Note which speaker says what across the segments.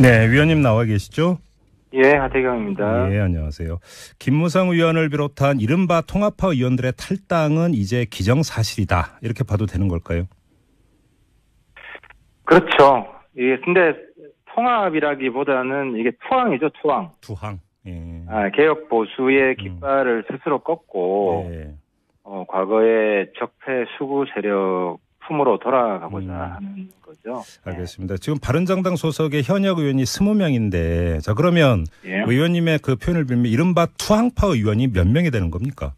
Speaker 1: 네, 위원님 나와 계시죠?
Speaker 2: 예, 하태경입니다.
Speaker 1: 예, 안녕하세요. 김무성 의원을 비롯한 이른바 통합파 의원들의 탈당은 이제 기정사실이다. 이렇게 봐도 되는 걸까요?
Speaker 2: 그렇죠. 이게 근데 통합이라기보다는 이게 투항이죠, 투항.
Speaker 1: 투항. 예.
Speaker 2: 개혁 보수의 깃발을 스스로 꺾고
Speaker 1: 네.
Speaker 2: 과거의 적폐 수구 세력 품으로 돌아가고자 하는 거죠.
Speaker 1: 알겠습니다. 지금 바른정당 소속의 현역 의원이 20명인데, 자, 그러면
Speaker 2: 예.
Speaker 1: 의원님의 그 표현을 빌면 이른바 투항파 의원이 몇 명이 되는 겁니까?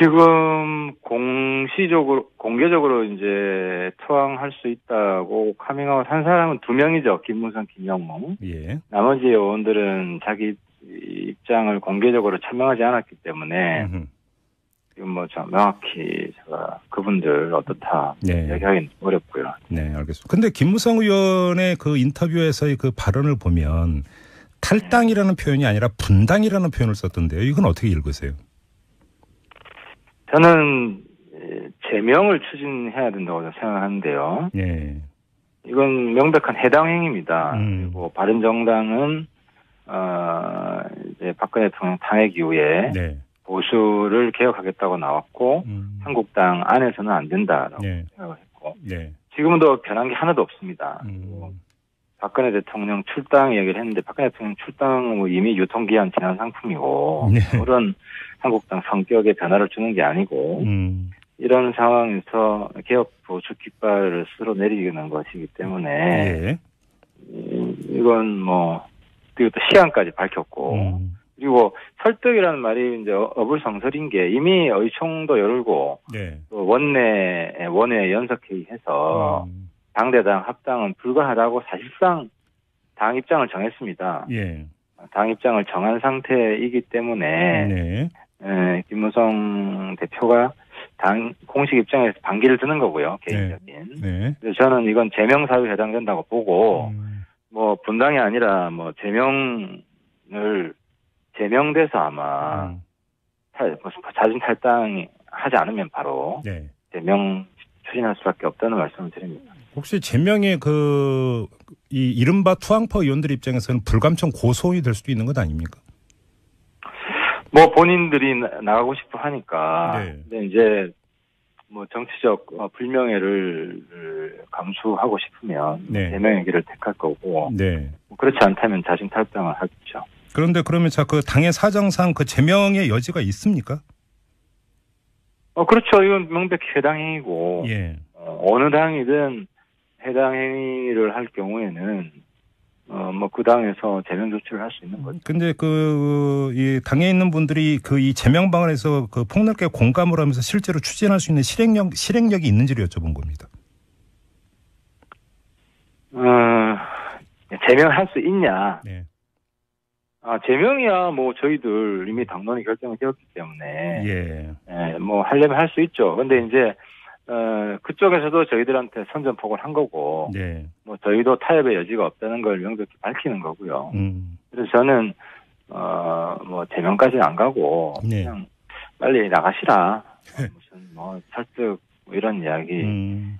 Speaker 2: 지금 공개적으로 이제 투항할 수 있다고 카밍아웃 한 사람은 2명이죠. 김무성, 김영모.
Speaker 1: 예.
Speaker 2: 나머지 의원들은 자기 입장을 공개적으로 천명하지 않았기 때문에 지금 뭐 명확히 제가 그분들 어떻다 얘기하기는 어렵고요.
Speaker 1: 네, 알겠습니다. 근데 김무성 의원의 그 인터뷰에서의 그 발언을 보면 탈당이라는 표현이 아니라 분당이라는 표현을 썼던데요. 이건 어떻게 읽으세요?
Speaker 2: 저는 제명을 추진해야 된다고 생각하는데요.
Speaker 1: 예.
Speaker 2: 이건 명백한 해당 행위입니다. 그리고 바른정당은 이제 박근혜 대통령 탄핵 이후에 보수를 개혁하겠다고 나왔고 한국당 안에서는 안 된다라고 생각을 했고 지금도 변한 게 하나도 없습니다. 박근혜 대통령 출당 얘기를 했는데 박근혜 대통령 출당은 이미 유통기한 지난 상품이고 그런 한국당 성격에 변화를 주는 게 아니고 이런 상황에서 개혁 보수 깃발을 스스로 내리는 것이기 때문에 이건 뭐 그리고 또 시간까지 밝혔고 그리고 설득이라는 말이 이제 어불성설인 게 이미 의총도 열고 또 원내 연석회의해서 당대당 합당은 불가하다고 사실상 당 입장을 정했습니다. 당 입장을 정한 상태이기 때문에 김무성 대표가 당 공식 입장에서 반기를 드는 거고요. 개인적인. 그래서 저는 이건 제명 사유에 해당된다고 보고 뭐 분당이 아니라 뭐 제명돼서 아마 자진 탈당이 하지 않으면 바로 제명 추진할 수밖에 없다는 말씀을 드립니다.
Speaker 1: 혹시 제명의 이 이른바 투항파 의원들 입장에서는 불감청 고소이 될 수도 있는 것 아닙니까?
Speaker 2: 뭐 본인들이 나가고 싶어 하니까. 근데 이제 뭐 정치적 불명예를 감수하고 싶으면 제명의 길을 택할 거고. 그렇지 않다면 자진 탈당을 하겠죠.
Speaker 1: 그런데 그러면 그 당의 사정상 그 제명의 여지가 있습니까?
Speaker 2: 그렇죠. 이건 명백히 해당 행위고. 어느 당이든 해당 행위를 할 경우에는 뭐 그 당에서 제명 조치를 할 수 있는 거죠. 근데
Speaker 1: 이 당에 있는 분들이 이 제명 방안에서 폭넓게 공감을 하면서 실제로 추진할 수 있는 실행력이 있는지를 여쭤본 겁니다.
Speaker 2: 제명할 수 있냐? 제명이야 뭐 저희들 이미 당론이 결정이 되었기 때문에 뭐 하려면 할 수 있죠. 근데 이제 그쪽에서도 저희들한테 선전포고를 한 거고 뭐 저희도 타협의 여지가 없다는 걸 명백히 밝히는 거고요. 그래서 저는 뭐 제명까지는 안 가고 그냥 빨리 나가시라. 무슨 뭐 설득 뭐 이런 이야기는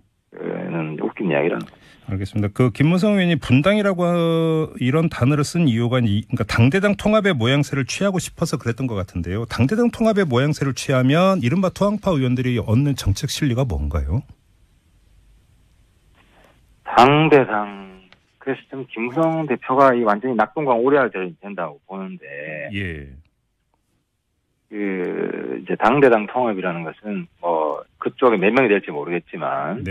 Speaker 2: 웃긴 이야기라는 거죠.
Speaker 1: 알겠습니다. 김무성 의원이 분당이라고 이런 단어를 쓴 이유가 그러니까 당대당 통합의 모양새를 취하고 싶어서 그랬던 것 같은데요. 당대당 통합의 모양새를 취하면 이른바 투항파 의원들이 얻는 정책 실리가 뭔가요?
Speaker 2: 당대당 그래서 좀 김무성 대표가 완전히 낙동강 오리알이 된다고 보는데 이제 당대당 통합이라는 것은 뭐 그쪽에 몇 명이 될지 모르겠지만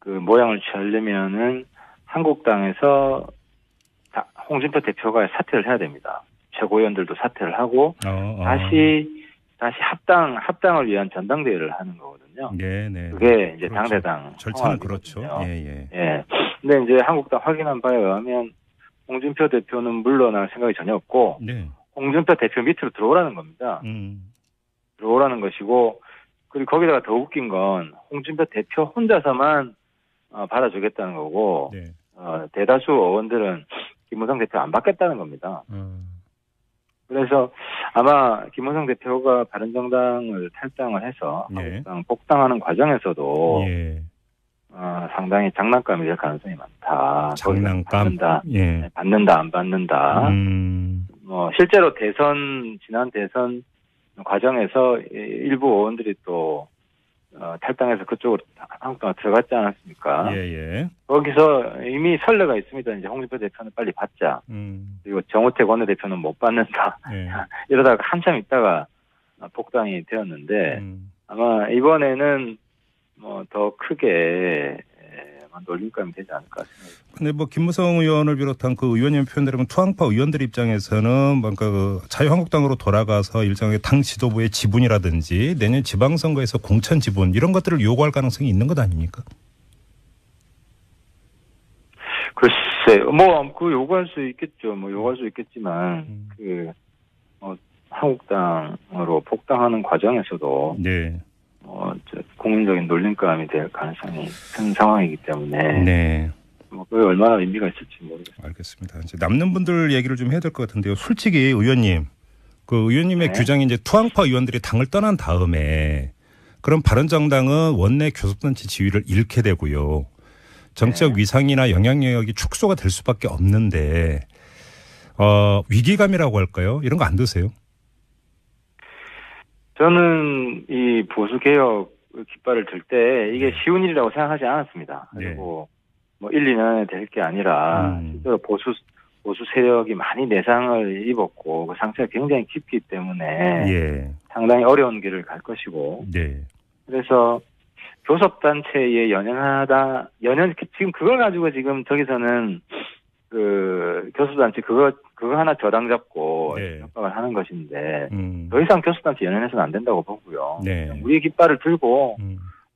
Speaker 2: 그 모양을 취하려면은 한국당에서 홍준표 대표가 사퇴를 해야 됩니다. 최고위원들도 사퇴를 하고 다시 합당을 위한 전당대회를 하는 거거든요. 그게 이제 당대당
Speaker 1: 절차는 그렇죠.
Speaker 2: 근데 이제 한국당 확인한 바에 의하면 홍준표 대표는 물러날 생각이 전혀 없고 홍준표 대표 밑으로 들어오라는 겁니다. 들어오라는 것이고 그리고 거기다가 더 웃긴 건 홍준표 대표 혼자서만 받아주겠다는 거고 대다수 의원들은 김무성 대표 안 받겠다는 겁니다. 그래서 아마 김무성 대표가 바른정당을 탈당을 해서 한국당 복당하는 과정에서도 상당히 장난감이 될 가능성이 많다.
Speaker 1: 장난감?
Speaker 2: 받는다. 예. 받는다, 안 받는다. 실제로 지난 대선 과정에서 일부 의원들이 또, 탈당해서 그쪽으로 한국당에 들어갔지 않았습니까?
Speaker 1: 예.
Speaker 2: 거기서 이미 선례가 있습니다. 이제 홍준표 대표는 빨리 받자. 그리고 정우택 원내대표는 못 받는다.
Speaker 1: 예.
Speaker 2: 이러다가 한참 있다가 복당이 되었는데, 아마 이번에는 더 크게 놀림감이 되지 않을까 생각합니다.
Speaker 1: 근데 김무성 의원을 비롯한 그 의원님 표현대로면 투항파 의원들 입장에서는 뭔가 자유한국당으로 돌아가서 일정하게 당 지도부의 지분이라든지 내년 지방선거에서 공천 지분 이런 것들을 요구할 가능성이 있는 것 아닙니까?
Speaker 2: 글쎄, 요구할 수 있겠죠. 요구할 수 있겠지만, 한국당으로 복당하는 과정에서도. 네. 국민적인 놀림감이 될 가능성이 큰 상황이기 때문에.
Speaker 1: 네.
Speaker 2: 그게 얼마나 의미가 있을지 모르겠습니다.
Speaker 1: 알겠습니다. 이제 남는 분들 얘기를 좀 해야 될 것 같은데요. 솔직히 의원님, 그 의원님의 네. 규정이 이제 투항파 의원들이 당을 떠난 다음에 그럼 바른정당은 원내 교섭단체 지위를 잃게 되고요. 정치적 네. 위상이나 영향력이 축소가 될 수밖에 없는데, 위기감이라고 할까요? 이런 거 안 드세요? 저는
Speaker 2: 이 보수개혁 깃발을 들 때 이게 쉬운 일이라고 생각하지 않았습니다. 그리고 1, 2년에 될 게 아니라 실제로 보수 세력이 많이 내상을 입었고 그 상처가 굉장히 깊기 때문에 상당히 어려운 길을 갈 것이고 그래서 교섭단체에 지금 그걸 가지고 지금 저기서는 그 교섭단체 그거 하나 저당 잡고 협박을 하는 것인데 더 이상 교섭단체 연연해서는 안 된다고 보고요. 우리의 깃발을 들고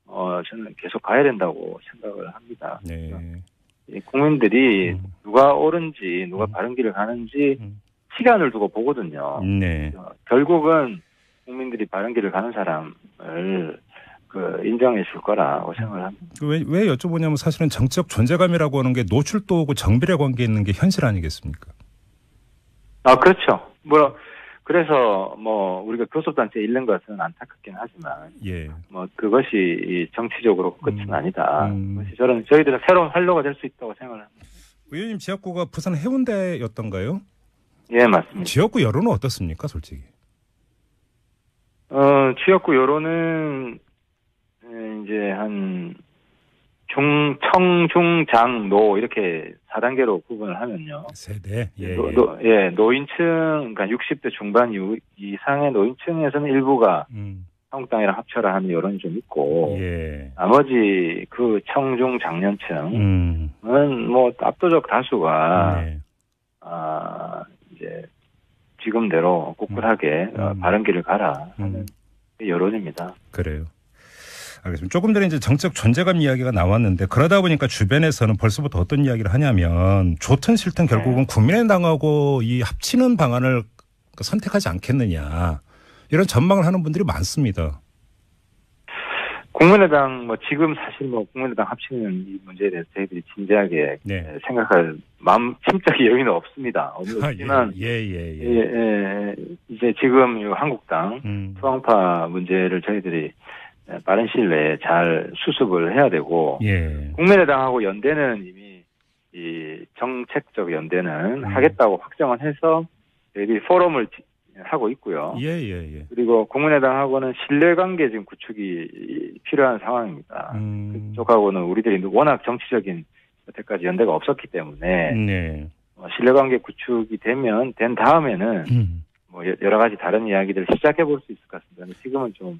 Speaker 2: 저는 계속 가야 된다고 생각을 합니다. 국민들이 누가 옳은지 누가 바른 길을 가는지 시간을 두고 보거든요. 결국은 국민들이 바른 길을 가는 사람을 인정해 줄 거라고 생각을 합니다.
Speaker 1: 왜 여쭤보냐면 사실은 정치적 존재감이라고 하는 게 노출도고 정비례 관계에 있는 게 현실 아니겠습니까?
Speaker 2: 그렇죠. 그래서 우리가 교섭단체에 잃는 것은 안타깝긴 하지만 그것이 정치적으로 끝은 아니다. 그것이 저희들은 새로운 활로가 될 수 있다고 생각을 합니다.
Speaker 1: 의원님 지역구가 부산 해운대였던가요?
Speaker 2: 예, 맞습니다.
Speaker 1: 지역구 여론은 어떻습니까, 솔직히?
Speaker 2: 지역구 여론은 이제 한 청, 중, 장, 노 이렇게 4단계로 구분을 하면요.
Speaker 1: 세대.
Speaker 2: 노인층, 그러니까 60대 중반 이상의 노인층에서는 일부가 한국당이랑 합쳐라 하는 여론이 좀 있고, 나머지 그 청, 중, 장년층은 압도적 다수가 이제 지금대로 꿋꿋하게 바른 길을 가라 하는 여론입니다.
Speaker 1: 그래요. 알겠습니다. 조금 전에 이제 정책 존재감 이야기가 나왔는데 그러다 보니까 주변에서는 벌써부터 어떤 이야기를 하냐면 좋든 싫든 결국은 국민의당하고 이 합치는 방안을 선택하지 않겠느냐 이런 전망을 하는 분들이 많습니다.
Speaker 2: 국민의당 지금 사실 국민의당 합치는 이 문제에 대해서 저희들이 진지하게 생각할 심적인 여유는 없습니다. 없지만 이제 지금 한국당 투항파 문제를 저희들이 빠른 시일 내에 잘 수습을 해야 되고 국민의당하고 연대는 이미 이 정책적 연대는 하겠다고 확정을 해서 저희들이 포럼을 하고 있고요. 그리고 국민의당하고는 신뢰관계 지금 구축이 필요한 상황입니다. 그쪽하고는 우리들이 워낙 정치적인 여태까지 연대가 없었기 때문에 신뢰관계 구축이 된 다음에는 여러 가지 다른 이야기들을 시작해 볼 수 있을 것 같습니다. 지금은 좀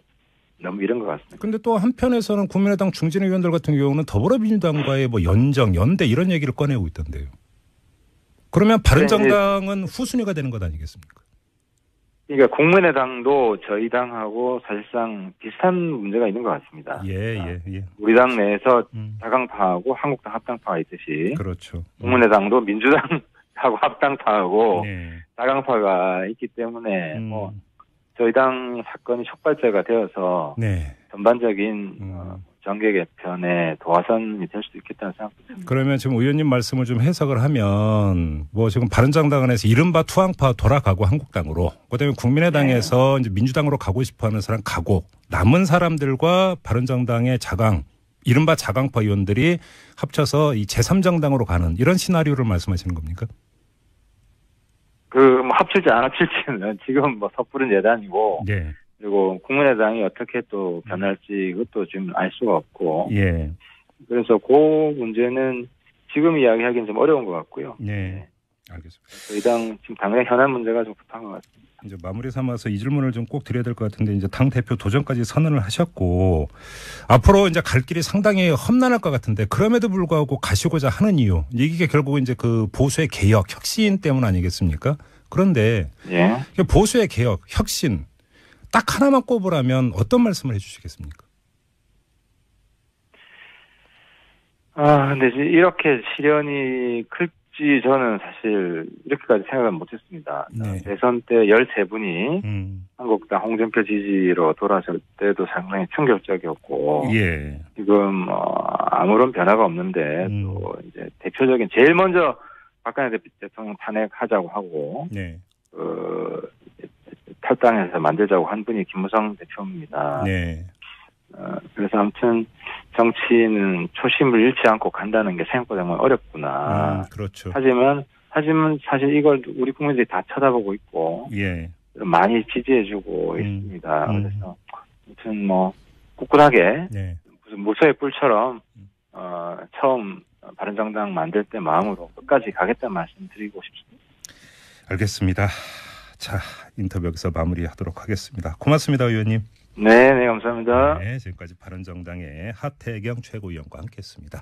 Speaker 2: 너무 이런 것 같습니다.
Speaker 1: 그런데 또 한편에서는 국민의당 중진 의원들 같은 경우는 더불어민주당과의 연정, 연대 이런 얘기를 꺼내고 있던데요. 그러면 바른정당은 후순위가 되는 것 아니겠습니까?
Speaker 2: 그러니까 국민의당도 저희 당하고 사실상 비슷한 문제가 있는 것 같습니다. 우리 당 내에서 자강파하고 한국당 합당파가 있듯이
Speaker 1: 그렇죠.
Speaker 2: 국민의당도 민주당하고 합당파하고 자강파가 있기 때문에 저희 당 사건이 촉발제가 되어서 전반적인 정계 개편의 도화선이 될 수도 있겠다는 생각입니다.
Speaker 1: 그러면 지금 의원님 말씀을 좀 해석을 하면 지금 바른정당 안에서 이른바 투항파 돌아가고 한국당으로 그다음에 국민의당에서 이제 민주당으로 가고 싶어하는 사람 가고 남은 사람들과 바른정당의 자강 이른바 자강파 의원들이 합쳐서 이 제3정당으로 가는 이런 시나리오를 말씀하시는 겁니까?
Speaker 2: 뭐 합칠지 안 합칠지는 지금 뭐 섣부른 예단이고.
Speaker 1: 네.
Speaker 2: 그리고 국민의당이 어떻게 또 변할지 그것도 지금 알 수가 없고.
Speaker 1: 예.
Speaker 2: 그래서 그 문제는 지금 이야기하기는 좀 어려운 것 같고요.
Speaker 1: 네. 알겠습니다.
Speaker 2: 저희 당 지금 당의 현안 문제가 좀 급한 것 같습니다.
Speaker 1: 이제 마무리 삼아서 이 질문을 좀 꼭 드려야 될 것 같은데 이제 당 대표 도전까지 선언을 하셨고 앞으로 이제 갈 길이 상당히 험난할 것 같은데 그럼에도 불구하고 가시고자 하는 이유 이게 결국 이제 그 보수의 개혁 혁신 때문 아니겠습니까? 그런데
Speaker 2: 예.
Speaker 1: 보수의 개혁 혁신 딱 하나만 꼽으라면 어떤 말씀을 해주시겠습니까?
Speaker 2: 근데 이렇게 시련이 클지 저는 사실 이렇게까지 생각은 못했습니다.
Speaker 1: 네.
Speaker 2: 대선 때 13분이 한국당 홍준표 지지로 돌아설 때도 상당히 충격적이었고,
Speaker 1: 예.
Speaker 2: 지금 아무런 변화가 없는데 또 이제 대표적인 제일 먼저 박근혜 대통령 탄핵하자고 하고,
Speaker 1: 네.
Speaker 2: 탈당해서 만들자고 한 분이 김무성 대표입니다.
Speaker 1: 네.
Speaker 2: 그래서 아무튼 정치는 초심을 잃지 않고 간다는 게 생각보다 정말 어렵구나.
Speaker 1: 그렇죠.
Speaker 2: 하지만 사실 이걸 우리 국민들이 다 쳐다보고 있고,
Speaker 1: 예.
Speaker 2: 많이 지지해주고 있습니다. 그래서 아무튼 뭐 꿋꿋하게
Speaker 1: 네.
Speaker 2: 무슨 무소의 뿔처럼 처음 바른정당 만들 때 마음으로 끝까지 가겠다는 말씀 드리고 싶습니다.
Speaker 1: 알겠습니다. 자, 인터뷰 여기서 마무리하도록 하겠습니다. 고맙습니다, 의원님.
Speaker 2: 네, 감사합니다.
Speaker 1: 네, 지금까지 바른정당의 하태경 최고위원과 함께했습니다.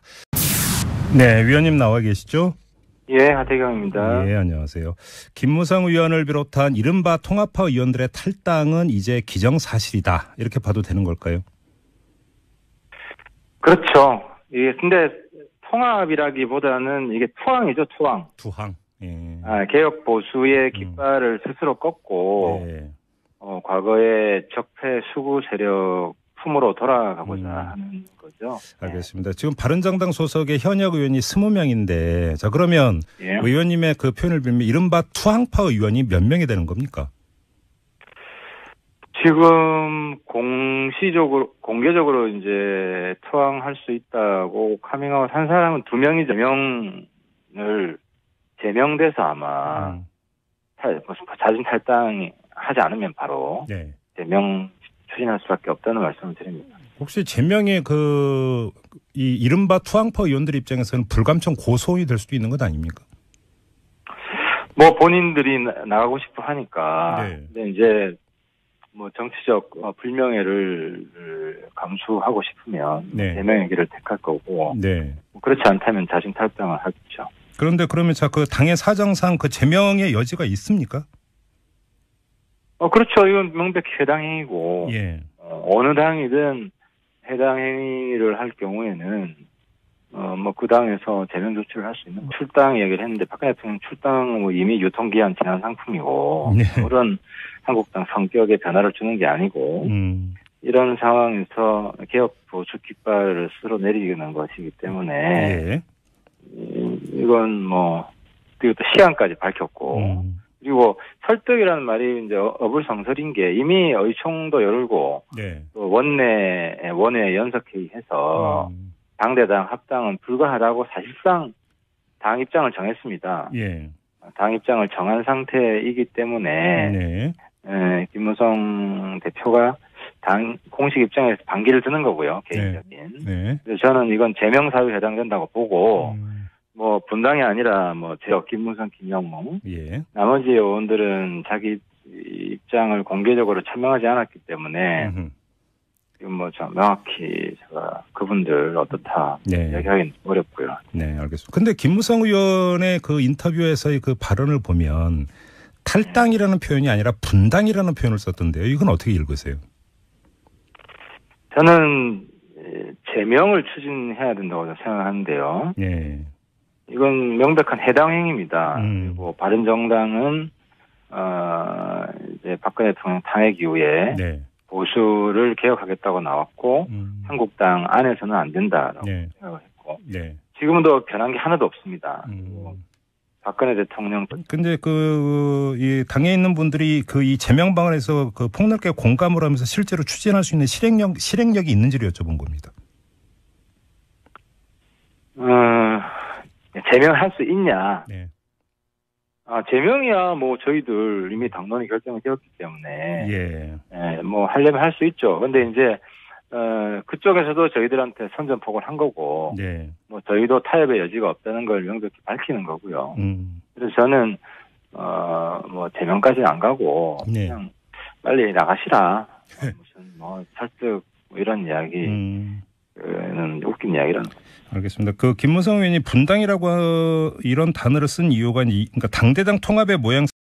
Speaker 1: 네, 위원님 나와 계시죠?
Speaker 2: 예, 하태경입니다.
Speaker 1: 예, 안녕하세요. 김무성 의원을 비롯한 이른바 통합파 의원들의 탈당은 이제 기정사실이다. 이렇게 봐도 되는 걸까요?
Speaker 2: 그렇죠. 예, 근데 통합이라기보다는 이게 투항이죠, 투항.
Speaker 1: 투항. 예.
Speaker 2: 개혁 보수의 깃발을 스스로 꺾고,
Speaker 1: 네.
Speaker 2: 과거의 적폐 수구 세력 품으로 돌아가고자 하는 거죠.
Speaker 1: 알겠습니다. 지금 바른정당 소속의 현역 의원이 20명인데, 자, 그러면
Speaker 2: 예.
Speaker 1: 의원님의 그 표현을 빌면 이른바 투항파 의원이 몇 명이 되는 겁니까?
Speaker 2: 지금 공개적으로 이제 투항할 수 있다고 카밍아웃 한 사람은 2명이 제명을 제명돼서 아마 자진 탈당이 하지 않으면 바로
Speaker 1: 네.
Speaker 2: 제명 추진할 수밖에 없다는 말씀을 드립니다.
Speaker 1: 혹시 제명의 이 이른바 투항파 의원들 입장에서는 불감청 고소인이 될 수도 있는 것 아닙니까?
Speaker 2: 뭐 본인들이 나가고 싶어 하니까.
Speaker 1: 네.
Speaker 2: 근데 이제 뭐 정치적 불명예를 감수하고 싶으면
Speaker 1: 네.
Speaker 2: 제명의 길을 택할 거고.
Speaker 1: 네.
Speaker 2: 그렇지 않다면 자진 탈당을 하겠죠.
Speaker 1: 그런데 그러면 그 당의 사정상 그 제명의 여지가 있습니까?
Speaker 2: 그렇죠. 이건 명백히 해당 행위고.
Speaker 1: 예.
Speaker 2: 어느 당이든 해당 행위를 할 경우에는 뭐 그 당에서 제명 조치를 할 수 있는 출당 이야기를 했는데 박근혜 대통령 출당은 이미 유통기한 지난 상품이고
Speaker 1: 네.
Speaker 2: 그런 한국당 성격에 변화를 주는 게 아니고 이런 상황에서 개혁 보수 깃발을 쓸어 내리는 것이기 때문에
Speaker 1: 예.
Speaker 2: 이건 뭐 그리고 또 시간까지 밝혔고 그리고 설득이라는 말이 이제 어불성설인 게 이미 의총도 열고
Speaker 1: 네.
Speaker 2: 또 원외 연석회의해서 당대당 합당은 불가하다고 사실상 당 입장을 정했습니다.
Speaker 1: 예.
Speaker 2: 당 입장을 정한 상태이기 때문에
Speaker 1: 네.
Speaker 2: 김무성 대표가 당 공식 입장에서 반기를 드는 거고요. 개인적인.
Speaker 1: 네.
Speaker 2: 그래서 저는 이건 제명 사유에 해당된다고 보고 뭐 분당이 아니라 뭐 제가 김무성, 김영몽
Speaker 1: 예.
Speaker 2: 나머지 의원들은 자기 입장을 공개적으로 천명하지 않았기 때문에 지금 뭐 좀 명확히 제가 그분들 어떻다 얘기하기는 어렵고요.
Speaker 1: 네, 알겠습니다. 근데 김무성 의원의 그 인터뷰에서의 그 발언을 보면 탈당이라는 표현이 아니라 분당이라는 표현을 썼던데요. 이건 어떻게 읽으세요?
Speaker 2: 저는 제명을 추진해야 된다고 생각하는데요.
Speaker 1: 네.
Speaker 2: 이건 명백한 해당 행위입니다. 그리고 바른정당은 이제 박근혜 대통령 탄핵 이후에
Speaker 1: 네.
Speaker 2: 보수를 개혁하겠다고 나왔고 한국당 안에서는 안 된다라고 생각을 했고 지금은 더 변한 게 하나도 없습니다. 박근혜 대통령.
Speaker 1: 근데 이 당에 있는 분들이 이 제명 방안에서 폭넓게 공감을 하면서 실제로 추진할 수 있는 실행력이 있는지를 여쭤본 겁니다.
Speaker 2: 제명할 수 있냐?
Speaker 1: 네.
Speaker 2: 제명이야 뭐 저희들 이미 당론이 결정이 되었기 때문에
Speaker 1: 예.
Speaker 2: 뭐 하려면 할 수 있죠. 근데 이제 그쪽에서도 저희들한테 선전포고를 한 거고,
Speaker 1: 네.
Speaker 2: 뭐 저희도 타협의 여지가 없다는 걸 명백히 밝히는 거고요. 그래서 저는 뭐 제명까지는 안 가고 그냥 빨리 나가시라. 무슨 뭐 설득 뭐 이런 이야기는 웃긴 이야기라는 거.
Speaker 1: 알겠습니다. 그 김무성 의원이 분당이라고 이런 단어를 쓴 이유가 그러니까 당대당 통합의 모양